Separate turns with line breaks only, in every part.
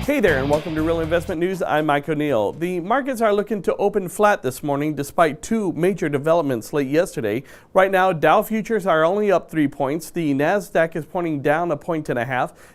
Hey there, and welcome to Real Investment News. I'm Mike O'Neill. The markets are looking to open flat this morning despite two major developments late yesterday. Right now, Dow futures are only up 3 points. The NASDAQ is pointing down 1.5 points.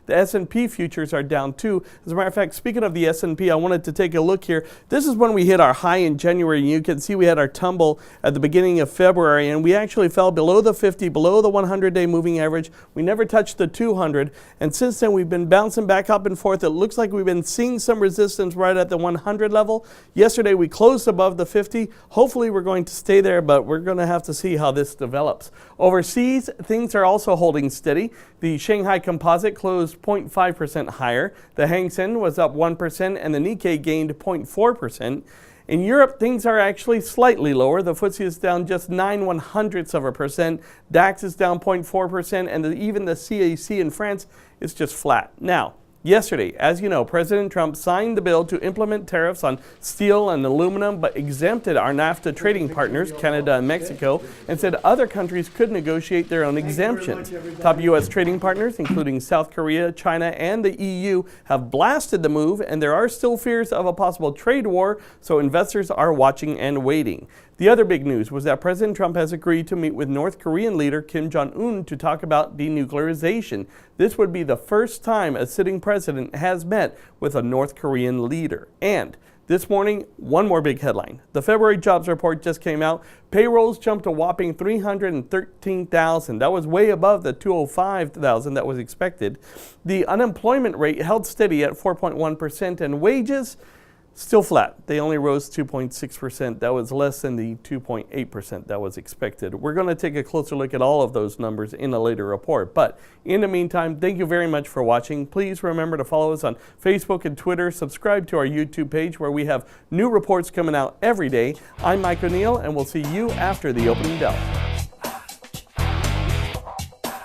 The S&P futures are down 2. As a matter of fact, speaking of the S&P, I wanted to take a look here. This is when we hit our high in January. You can see we had our tumble at the beginning of February, and we actually fell below the 50, below the 100-day moving average. We never touched the 200, and since then we've been bouncing back up and forth. It looks like we've been seeing some resistance right at the 100 level. Yesterday we closed above the 50. Hopefully we're going to stay there, but we're going to have to see how this develops. Overseas, things are also holding steady. The Shanghai Composite closed 0.5% higher. The Hang Seng was up 1%, and the Nikkei gained 0.4%. In Europe, things are actually slightly lower. The FTSE is down just 0.09%. DAX is down 0.4%, and even the CAC in France is just flat. Now, yesterday, as you know, President Trump signed the bill to implement tariffs on steel and aluminum, but exempted our NAFTA trading partners, Canada and Mexico, and said other countries could negotiate their own exemptions. Top U.S. trading partners, including South Korea, China, and the EU, have blasted the move, and there are still fears of a possible trade war, so investors are watching and waiting. The other big news was that President Trump has agreed to meet with North Korean leader Kim Jong-un to talk about denuclearization. This would be the first time a sitting president has met with a North Korean leader. And this morning, one more big headline. The February jobs report just came out. Payrolls jumped a whopping 313,000. That was way above the 205,000 that was expected. The unemployment rate held steady at 4.1%, and wages still flat. They only rose 2.6%. That was less than the 2.8% that was expected. We're going to take a closer look at all of those numbers in a later report. But in the meantime, thank you very much for watching. Please remember to follow us on Facebook and Twitter. Subscribe to our YouTube page where we have new reports coming out every day. I'm Mike O'Neill, and we'll see you after the opening bell.